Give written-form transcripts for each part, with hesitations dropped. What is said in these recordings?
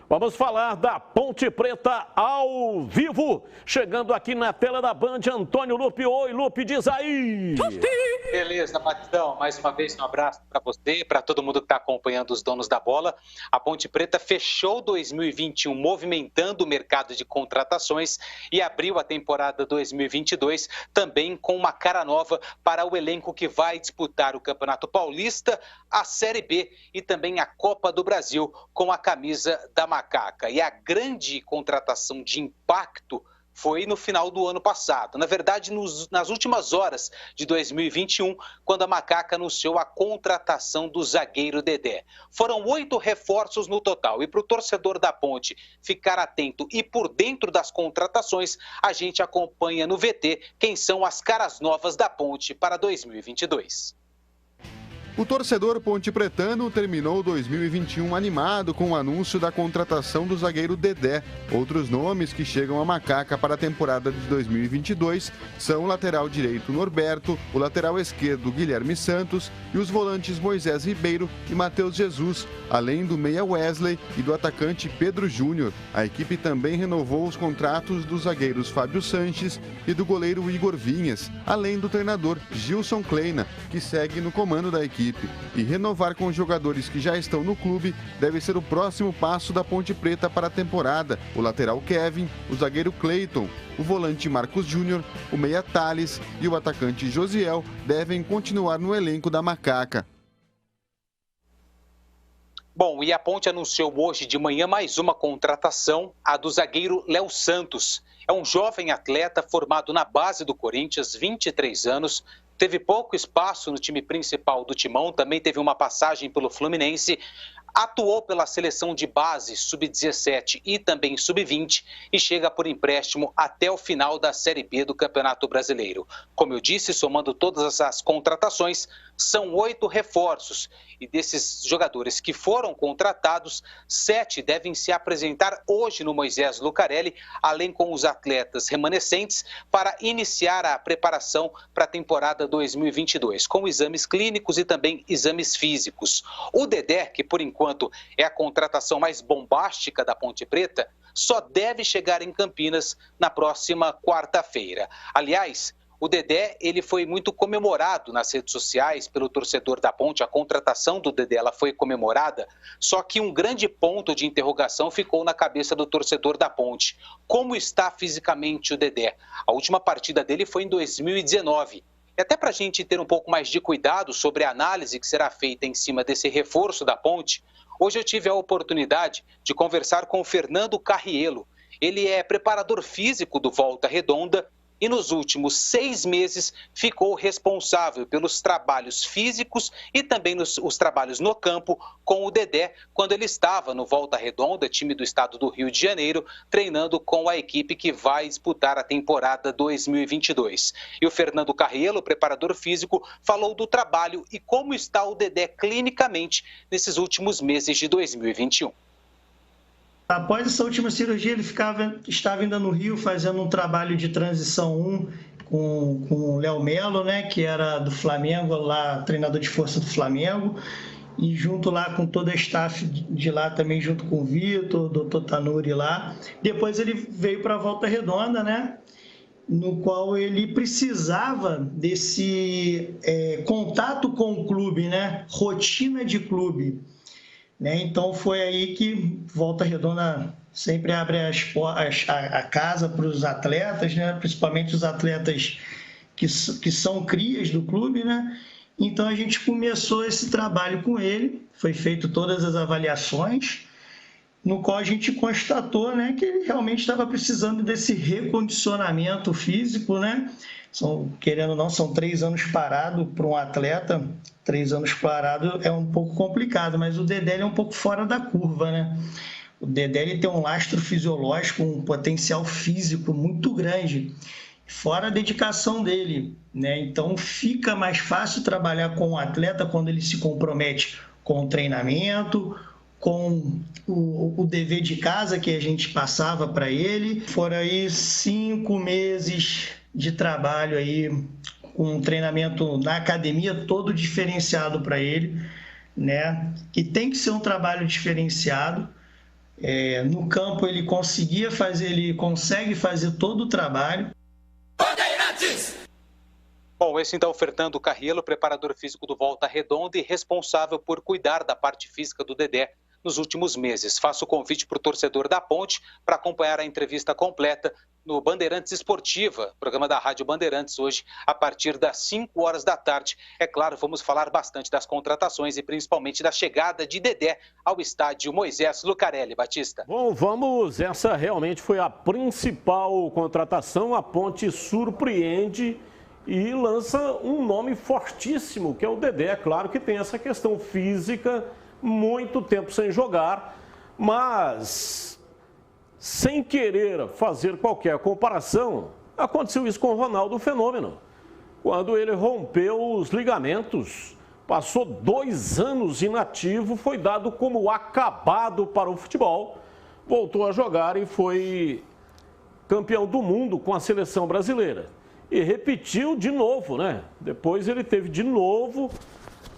Vamos falar da Ponte Preta ao vivo. Chegando aqui na tela da Band, Antônio Lupe. Oi, Lupe, diz aí. Beleza, Batidão. Mais uma vez um abraço para você, para todo mundo que está acompanhando os donos da bola. A Ponte Preta fechou 2021 movimentando o mercado de contratações e abriu a temporada 2022 também com uma cara nova para o elenco que vai disputar o Campeonato Paulista, a Série B e também a Copa do Brasil com a camisa da Macaca. E a grande contratação de impacto foi no final do ano passado. Na verdade, nas últimas horas de 2021, quando a Macaca anunciou a contratação do zagueiro Dedé. Foram 8 reforços no total. E para o torcedor da Ponte ficar atento e por dentro das contratações, a gente acompanha no VT quem são as caras novas da Ponte para 2022. O torcedor pontepretano terminou 2021 animado com o anúncio da contratação do zagueiro Dedé. Outros nomes que chegam à Macaca para a temporada de 2022 são o lateral direito Norberto, o lateral esquerdo Guilherme Santos e os volantes Moisés Ribeiro e Matheus Jesus, além do meia Wesley e do atacante Pedro Júnior. A equipe também renovou os contratos dos zagueiros Fábio Sanches e do goleiro Igor Vinhas, além do treinador Gilson Kleina, que segue no comando da equipe. E renovar com os jogadores que já estão no clube deve ser o próximo passo da Ponte Preta para a temporada. O lateral Kevin, o zagueiro Cleiton, o volante Marcos Júnior, o meia Thales e o atacante Josiel devem continuar no elenco da Macaca. Bom, e a Ponte anunciou hoje de manhã mais uma contratação, a do zagueiro Léo Santos. É um jovem atleta formado na base do Corinthians, 23 anos, teve pouco espaço no time principal do Timão, também teve uma passagem pelo Fluminense, atuou pela seleção de base sub-17 e também sub-20 e chega por empréstimo até o final da Série B do Campeonato Brasileiro. Como eu disse, somando todas as contratações, são 8 reforços e desses jogadores que foram contratados, 7 devem se apresentar hoje no Moisés Lucarelli, além com os atletas remanescentes, para iniciar a preparação para a temporada 2022, com exames clínicos e também exames físicos. O Dedé, que por enquanto é a contratação mais bombástica da Ponte Preta, só deve chegar em Campinas na próxima quarta-feira. Aliás, o Dedé, ele foi muito comemorado nas redes sociais pelo torcedor da Ponte. A contratação do Dedé, ela foi comemorada, só que um grande ponto de interrogação ficou na cabeça do torcedor da Ponte. Como está fisicamente o Dedé? A última partida dele foi em 2019. E até para a gente ter um pouco mais de cuidado sobre a análise que será feita em cima desse reforço da Ponte, hoje eu tive a oportunidade de conversar com o Fernando Carriello. Ele é preparador físico do Volta Redonda e nos últimos 6 meses ficou responsável pelos trabalhos físicos e também os trabalhos no campo com o Dedé, quando ele estava no Volta Redonda, time do estado do Rio de Janeiro, treinando com a equipe que vai disputar a temporada 2022. E o Fernando Carriello, preparador físico, falou do trabalho e como está o Dedé clinicamente nesses últimos meses de 2021. Após essa última cirurgia, ele estava ainda no Rio fazendo um trabalho de transição 1 com o Léo Melo, né, que era do Flamengo, lá, treinador de força do Flamengo, e junto lá com toda a staff de lá também, junto com o Vitor, o Dr. Tanuri lá. Depois ele veio para a Volta Redonda, né, no qual ele precisava desse contato com o clube, né, rotina de clube. Então foi aí que Volta Redonda sempre abre a casa para os atletas, né? Principalmente os atletas que são crias do clube, né? Então a gente começou esse trabalho com ele, foi feito todas as avaliações, no qual a gente constatou, né, que ele realmente estava precisando desse recondicionamento físico, né? Querendo ou não, são 3 anos parado para um atleta. 3 anos parado é um pouco complicado, mas o Dedé é um pouco fora da curva, né? O Dedé ele tem um lastro fisiológico, um potencial físico muito grande, fora a dedicação dele, né? Então fica mais fácil trabalhar com o atleta quando ele se compromete com o treinamento, com o dever de casa que a gente passava para ele. Foram aí 5 meses de trabalho aí, com um treinamento na academia todo diferenciado para ele, né? E tem que ser um trabalho diferenciado, No campo ele consegue fazer todo o trabalho. Bom, esse então Fernando Carrillo, preparador físico do Volta Redonda e responsável por cuidar da parte física do Dedé nos últimos meses. Faço o convite para o torcedor da Ponte para acompanhar a entrevista completa no Bandeirantes Esportiva, programa da Rádio Bandeirantes, hoje a partir das 5 horas da tarde. É claro, vamos falar bastante das contratações e principalmente da chegada de Dedé ao estádio Moisés Lucarelli. Batista. Bom, vamos, essa realmente foi a principal contratação. A Ponte surpreende e lança um nome fortíssimo, que é o Dedé. Claro que tem essa questão física, muito tempo sem jogar, mas sem querer fazer qualquer comparação, aconteceu isso com o Ronaldo Fenômeno. Quando ele rompeu os ligamentos, passou 2 anos inativo, foi dado como acabado para o futebol, voltou a jogar e foi campeão do mundo com a seleção brasileira. E repetiu de novo, né? Depois ele teve de novo,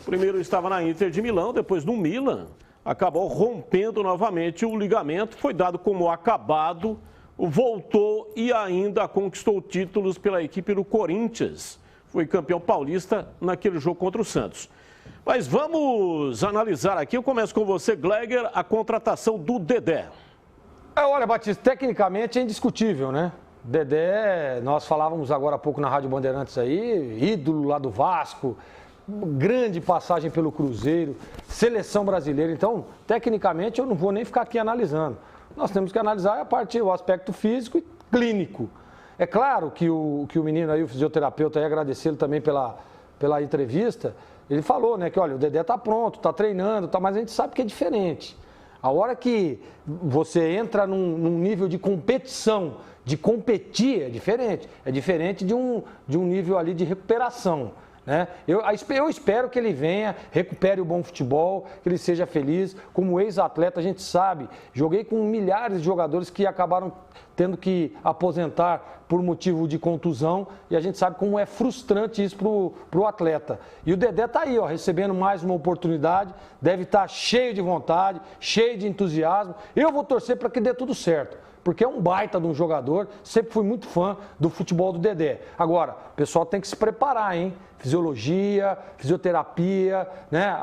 primeiro estava na Inter de Milão, depois no Milan, acabou rompendo novamente o ligamento, foi dado como acabado, voltou e ainda conquistou títulos pela equipe do Corinthians. Foi campeão paulista naquele jogo contra o Santos. Mas vamos analisar aqui, eu começo com você, Gleger, a contratação do Dedé. Olha, Batista, tecnicamente é indiscutível, né? Dedé, nós falávamos agora há pouco na Rádio Bandeirantes aí, ídolo lá do Vasco, grande passagem pelo Cruzeiro, seleção brasileira. Então, tecnicamente, eu não vou nem ficar aqui analisando. Nós temos que analisar o aspecto físico e clínico. É claro que o menino aí, o fisioterapeuta, aí agradecê-lo também pela entrevista, ele falou, né, que olha, o Dedé tá pronto, tá treinando, mas a gente sabe que é diferente. A hora que você entra num nível de competição, de competir, é diferente. É diferente de um nível ali de recuperação, né? Eu espero que ele venha, recupere o bom futebol, que ele seja feliz. Como ex-atleta, a gente sabe, joguei com milhares de jogadores que acabaram tendo que aposentar por motivo de contusão, e a gente sabe como é frustrante isso pro atleta. E o Dedé tá aí, ó, recebendo mais uma oportunidade, deve estar cheio de vontade, cheio de entusiasmo. Eu vou torcer para que dê tudo certo, porque é um baita de um jogador, sempre fui muito fã do futebol do Dedé. Agora, o pessoal tem que se preparar, hein? Fisiologia, fisioterapia, né?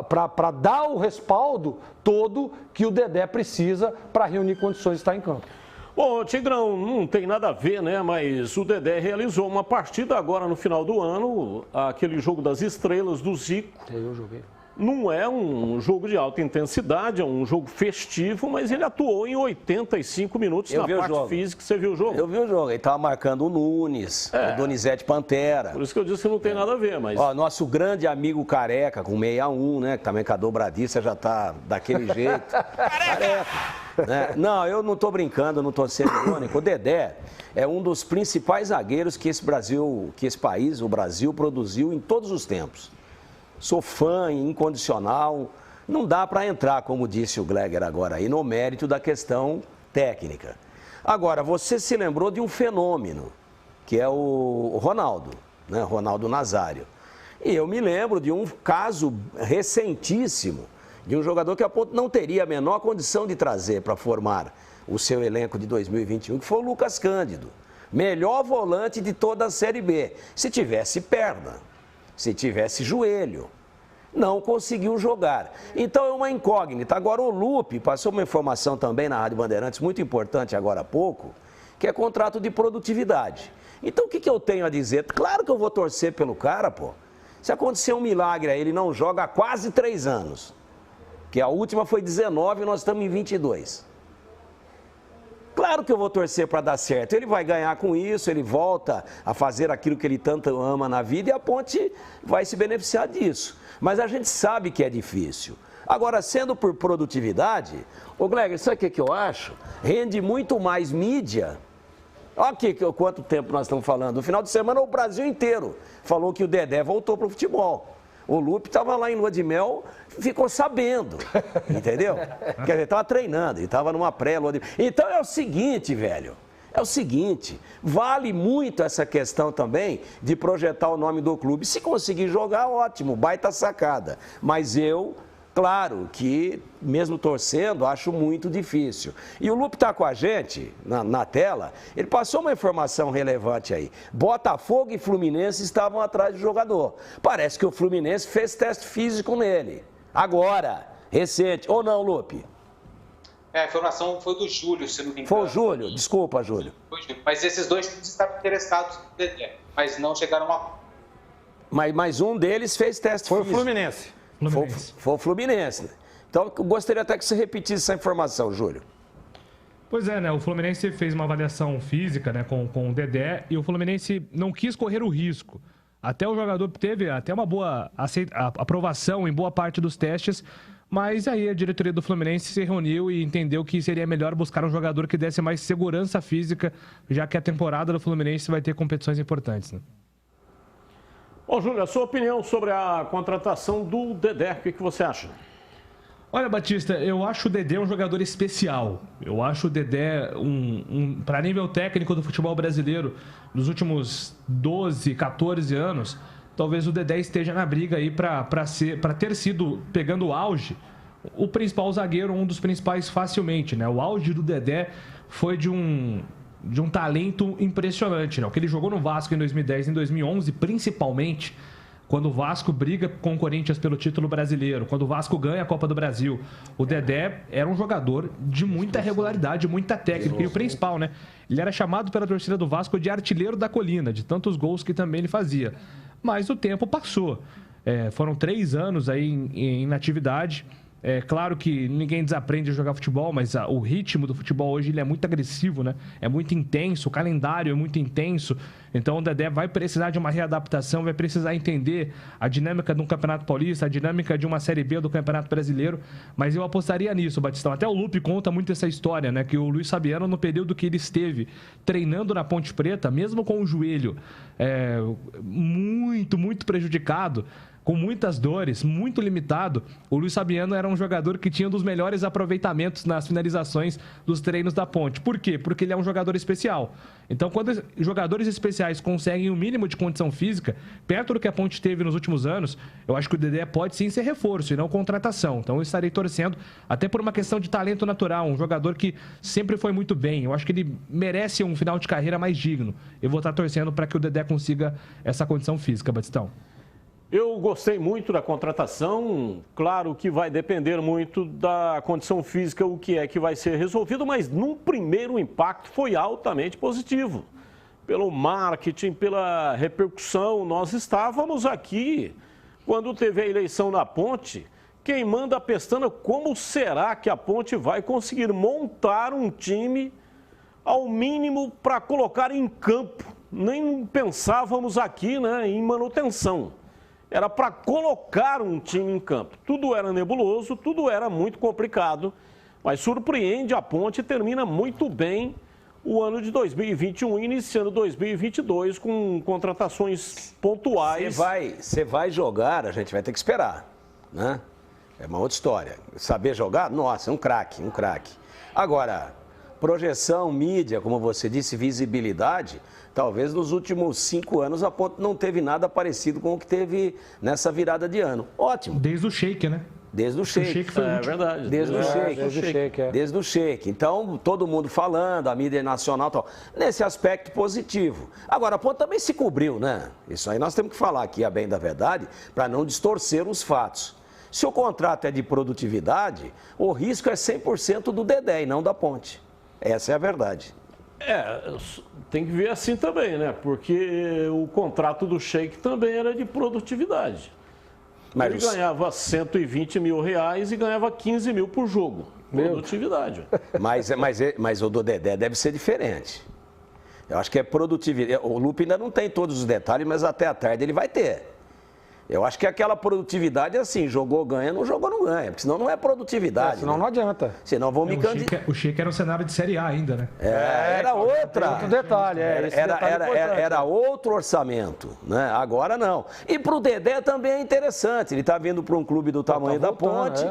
Para dar o respaldo todo que o Dedé precisa para reunir condições de estar em campo. Bom, Tigrão, não tem nada a ver, né? Mas o Dedé realizou uma partida agora no final do ano, aquele jogo das estrelas do Zico. Eu joguei. Não é um jogo de alta intensidade, é um jogo festivo, mas ele atuou em 85 minutos na parte física. Você viu o jogo? Eu vi o jogo. Ele estava marcando o Nunes, o Donizete Pantera. Por isso que eu disse que não tem nada a ver, mas... Ó, nosso grande amigo Careca, com 61, né? Que também com a dobradiça já tá daquele jeito. Careca! Né? Não, eu não estou brincando, não estou sendo irônico. O Dedé é um dos principais zagueiros que esse país, o Brasil, produziu em todos os tempos. Sou fã incondicional, não dá para entrar, como disse o Gleger agora aí, no mérito da questão técnica. Agora, você se lembrou de um fenômeno, que é o Ronaldo, né? Ronaldo Nazário. E eu me lembro de um caso recentíssimo, de um jogador que a Ponte não teria a menor condição de trazer para formar o seu elenco de 2021, que foi o Lucas Cândido. Melhor volante de toda a Série B, se tivesse perna. Se tivesse joelho, não conseguiu jogar. Então é uma incógnita. Agora o Lupe passou uma informação também na Rádio Bandeirantes, muito importante agora há pouco, que é contrato de produtividade. Então o que eu tenho a dizer? Claro que eu vou torcer pelo cara, pô. Se acontecer um milagre aí, ele não joga há quase 3 anos. Que a última foi 19 e nós estamos em 22. Claro que eu vou torcer para dar certo. Ele vai ganhar com isso, ele volta a fazer aquilo que ele tanto ama na vida e a Ponte vai se beneficiar disso. Mas a gente sabe que é difícil. Agora, sendo por produtividade, ô Gleger, sabe o que eu acho? Rende muito mais mídia. Olha aqui quanto tempo nós estamos falando. No final de semana, o Brasil inteiro falou que o Dedé voltou para o futebol. O Lupe estava lá em lua de mel, ficou sabendo, entendeu? Quer dizer, estava treinando, ele estava numa pré-lua de mel. Então é o seguinte, velho, vale muito essa questão também de projetar o nome do clube. Se conseguir jogar, ótimo, baita sacada. Mas eu Claro que, mesmo torcendo, acho muito difícil. E o Lupe está com a gente na tela, ele passou uma informação relevante aí. Botafogo e Fluminense estavam atrás do jogador. Parece que o Fluminense fez teste físico nele. Agora, recente. Ou não, Lupe? A informação foi do Júlio, se não me engano. Foi o Júlio? Desculpa, Júlio. Mas esses dois times estavam interessados no Dedé, mas não chegaram a... Mas um deles fez teste físico. Foi o Fluminense. Foi o Fluminense. Né? Então, eu gostaria até que você repetisse essa informação, Júlio. Pois é, né? O Fluminense fez uma avaliação física, né, com o Dedé, e o Fluminense não quis correr o risco. Até o jogador teve até uma boa aprovação em boa parte dos testes, mas aí a diretoria do Fluminense se reuniu e entendeu que seria melhor buscar um jogador que desse mais segurança física, já que a temporada do Fluminense vai ter competições importantes, né? Bom, Júlio, a sua opinião sobre a contratação do Dedé, o que você acha? Olha, Batista, eu acho o Dedé um jogador especial. Eu acho o Dedé para nível técnico do futebol brasileiro, nos últimos 12, 14 anos, talvez o Dedé esteja na briga aí para ter sido, pegando o auge, o principal zagueiro, um dos principais facilmente, né? O auge do Dedé foi de um talento impressionante, né? O que ele jogou no Vasco em 2010 e em 2011, principalmente, quando o Vasco briga com o Corinthians pelo título brasileiro, quando o Vasco ganha a Copa do Brasil. O Dedé era um jogador de muita regularidade, muita técnica. E o principal, né? Ele era chamado pela torcida do Vasco de artilheiro da colina, de tantos gols que também ele fazia. Mas o tempo passou. Foram 3 anos aí em inatividade. É claro que ninguém desaprende a jogar futebol, mas o ritmo do futebol hoje ele é muito agressivo, né? É muito intenso, o calendário é muito intenso. Então o Dedé vai precisar de uma readaptação, vai precisar entender a dinâmica de um Campeonato Paulista, a dinâmica de uma Série B do Campeonato Brasileiro. Mas eu apostaria nisso, Batistão. Até o Lupe conta muito essa história, né? Que o Luiz Fabiano, no período que ele esteve treinando na Ponte Preta, mesmo com o joelho muito prejudicado, com muitas dores, muito limitado, o Luiz Fabiano era um jogador que tinha um dos melhores aproveitamentos nas finalizações dos treinos da Ponte. Por quê? Porque ele é um jogador especial. Então, quando jogadores especiais conseguem o mínimo de condição física, perto do que a Ponte teve nos últimos anos, eu acho que o Dedé pode sim ser reforço e não contratação. Então, eu estarei torcendo, até por uma questão de talento natural, um jogador que sempre foi muito bem. Eu acho que ele merece um final de carreira mais digno. Eu vou estar torcendo para que o Dedé consiga essa condição física, Batistão. Eu gostei muito da contratação, claro que vai depender muito da condição física, o que é que vai ser resolvido, mas num primeiro impacto foi altamente positivo. Pelo marketing, pela repercussão, nós estávamos aqui, quando teve a eleição na Ponte, queimando a pestana, como será que a Ponte vai conseguir montar um time ao mínimo para colocar em campo? Nem pensávamos aqui, né, em manutenção. Era para colocar um time em campo. Tudo era nebuloso, tudo era muito complicado, mas surpreende a Ponte e termina muito bem o ano de 2021, iniciando 2022 com contratações pontuais. Você vai jogar, a gente vai ter que esperar, né? É uma outra história. Saber jogar, nossa, um craque. Agora, projeção, mídia, como você disse, visibilidade... Talvez nos últimos 5 anos a Ponte não teve nada parecido com o que teve nessa virada de ano. Ótimo. Desde o Sheik, né? Desde o Sheik. O Sheik foi É verdade. Desde o Sheik. Então, todo mundo falando, a mídia nacional e tal. Nesse aspecto positivo. Agora, a Ponte também se cobriu, né? Isso aí nós temos que falar aqui, a bem da verdade, para não distorcer os fatos. Se o contrato é de produtividade, o risco é 100% do Dedé e não da Ponte. Essa é a verdade. Tem que ver assim também, né? Porque o contrato do Sheik também era de produtividade. Mas ele ganhava 120 mil reais e ganhava 15 mil por jogo. Produtividade. Mas o do Dedé deve ser diferente. Eu acho que é produtividade. O Lupe ainda não tem todos os detalhes, mas até a tarde ele vai ter. Eu acho que aquela produtividade é assim, jogou, ganha, não jogou, não ganha. Porque senão não é produtividade. Senão não adianta. Senão vão me candidatar. O Sheik era um cenário de Série A ainda, né? Era outra. Outro detalhe, Era outro orçamento, né? Agora não. E pro Dedé também é interessante. Ele tá vindo para um clube do tamanho da Ponte.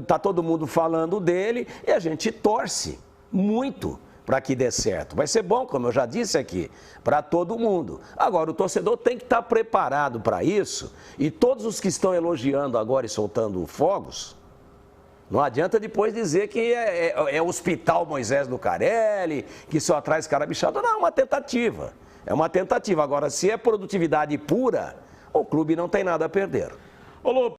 Tá todo mundo falando dele e a gente torce muito para que dê certo. Vai ser bom, como eu já disse aqui, para todo mundo. Agora, o torcedor tem que estar preparado para isso, e todos os que estão elogiando agora e soltando fogos, não adianta depois dizer que é Hospital Moisés Lucarelli, que só traz cara bichado. Não, é uma tentativa. É uma tentativa. Agora, se é produtividade pura, o clube não tem nada a perder. Ô,